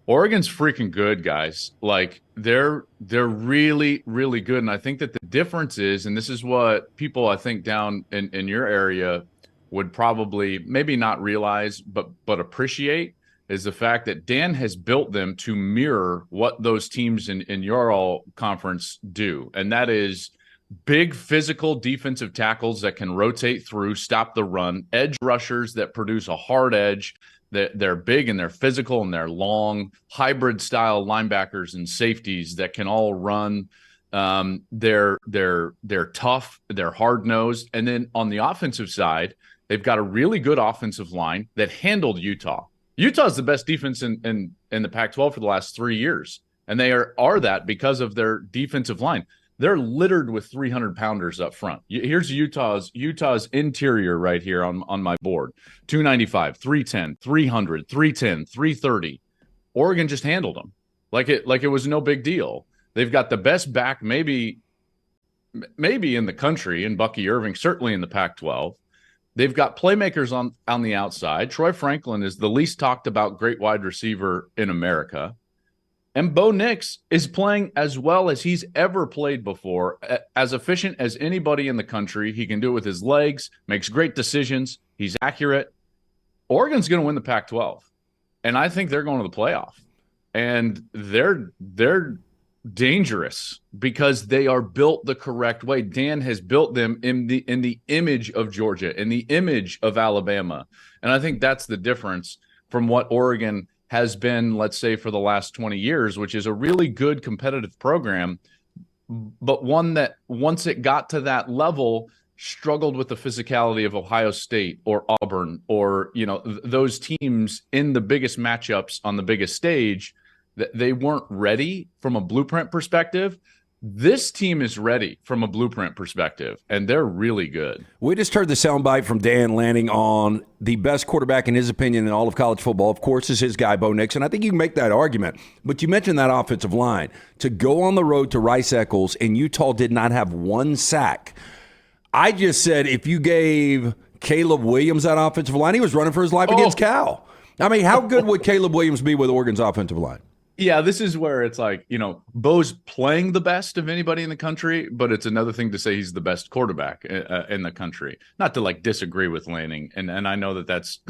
Oregon's freaking good, guys. Like they're really, really good. And I think that the difference is, and this is what people I think down in your area would probably maybe not realize, but appreciate, is the fact that Dan has built them to mirror what those teams in your all conference do. And that is big physical defensive tackles that can rotate through, stop the run, edge rushers that produce a hard edge. They're big and they're physical and they're long, hybrid style linebackers and safeties that can all run. They're tough, they're hard nosed, and then on the offensive side, they've got a really good offensive line that handled Utah. Utah's the best defense in the Pac-12 for the last 3 years, and they are that because of their defensive line. They're littered with 300-pounders up front. Here's Utah's interior right here on my board. 295, 310, 300, 310, 330. Oregon just handled them like it was no big deal. They've got the best back maybe in the country in Bucky Irving, certainly in the Pac-12. They've got playmakers on the outside. Troy Franklin is the least talked about great wide receiver in America. And Bo Nix is playing as well as he's ever played before, as efficient as anybody in the country. He can do it with his legs, makes great decisions. He's accurate. Oregon's going to win the Pac-12, and I think they're going to the playoff. And they're dangerous because they are built the correct way. Dan has built them in the image of Georgia, in the image of Alabama. And I think that's the difference from what Oregon has been, let's say, for the last 20 years, which is a really good competitive program, but one that once it got to that level struggled with the physicality of Ohio State or Auburn or, those teams in the biggest matchups on the biggest stage. That they weren't ready from a blueprint perspective. This team is ready from a blueprint perspective, and they're really good. We just heard the soundbite from Dan Lanning on the best quarterback, in his opinion, in all of college football. Of course, is his guy, Bo Nix, and I think you can make that argument. But you mentioned that offensive line. To go on the road to Rice-Eccles, and Utah did not have one sack. I just said if you gave Caleb Williams that offensive line, he was running for his life against Cal. I mean, how good would Caleb Williams be with Oregon's offensive line? Yeah, this is where it's like, Bo's playing the best of anybody in the country, but it's another thing to say he's the best quarterback in the country. Not to disagree with Lanning, and I know that that's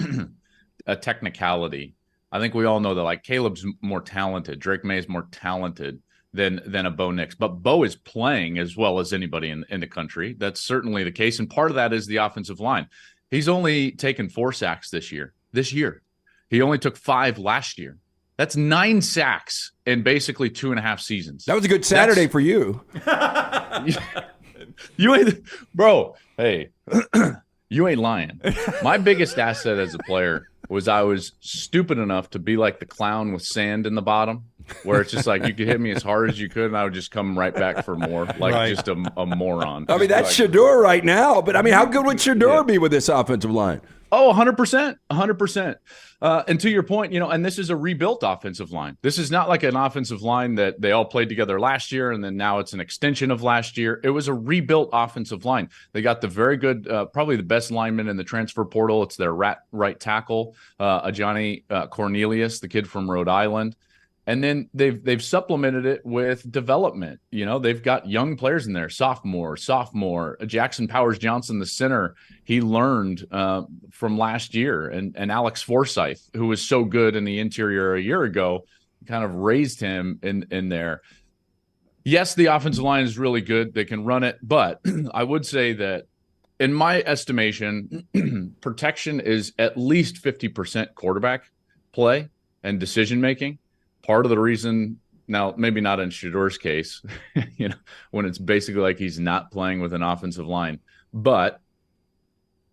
a technicality. I think we all know that Caleb's more talented. Drake May is more talented than a Bo Nix, but Bo is playing as well as anybody in the country. That's certainly the case, and part of that is the offensive line. He's only taken 4 sacks this year. He only took 5 last year. That's 9 sacks in basically 2.5 seasons. That was a good Saturday for you. You ain't, bro. Hey, you ain't lying. My biggest asset as a player was I was stupid enough to be like the clown with sand in the bottom, where it's just like you could hit me as hard as you could, and I would just come right back for more, just a moron. I mean, that's Shedeur right now, but I mean, how good would Shedeur be with this offensive line? Oh, 100%, 100%. And to your point, and this is a rebuilt offensive line. This is not like an offensive line that they all played together last year and then now it's an extension of last year. It was a rebuilt offensive line. They got the very good, probably the best lineman in the transfer portal. It's their right tackle, Johnny Cornelius, the kid from Rhode Island. And then they've supplemented it with development. They've got young players in there, sophomore, Jackson Powers Johnson, the center. He learned from last year, and Alex Forsythe, who was so good in the interior a year ago, kind of raised him in there. Yes, the offensive line is really good. They can run it, but I would say that in my estimation, protection is at least 50% quarterback play and decision-making. Part of the reason, now maybe not in Shedeur's case, when it's basically like he's not playing with an offensive line, but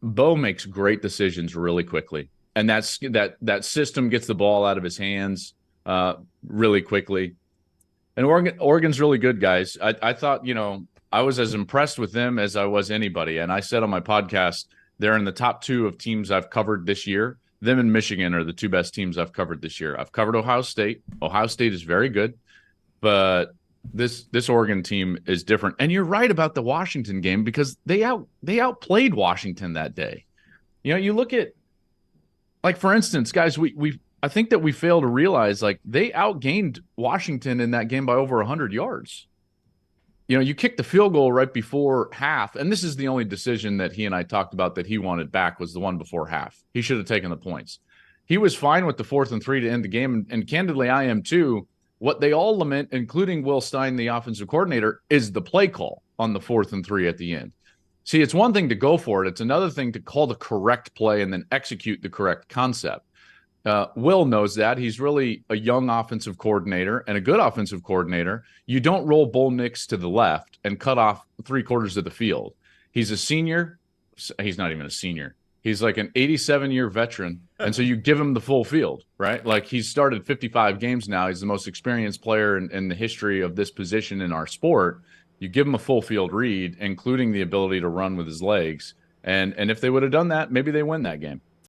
Bo makes great decisions really quickly, and that system gets the ball out of his hands really quickly. And Oregon's really good, guys. I thought, I was as impressed with them as I was anybody, and I said on my podcast they're in the top 2 of teams I've covered this year. Them and Michigan are the 2 best teams I've covered this year. I've covered Ohio State. Ohio State is very good, but this Oregon team is different. And you're right about the Washington game because they outplayed Washington that day. You look at, for instance, guys, we I think that we fail to realize, like, they outgained Washington in that game by over 100 yards. You kicked the field goal right before half, and this is the only decision that he and I talked about that he wanted back, was the one before half. He should have taken the points. He was fine with the 4th and 3 to end the game, and candidly, I am too. What they all lament, including Will Stein, the offensive coordinator, is the play call on the 4th and 3 at the end. See, it's one thing to go for it. It's another thing to call the correct play and then execute the correct concept. Will knows that. He's really a young offensive coordinator and a good offensive coordinator. You don't roll Bo Nix to the left and cut off 3/4 of the field. He's a senior. He's not even a senior. He's like an 87-year veteran. And so you give him the full field, right? Like, he's started 55 games now. He's the most experienced player in the history of this position in our sport. You give him a full field read, including the ability to run with his legs. And if they would have done that, maybe they win that game.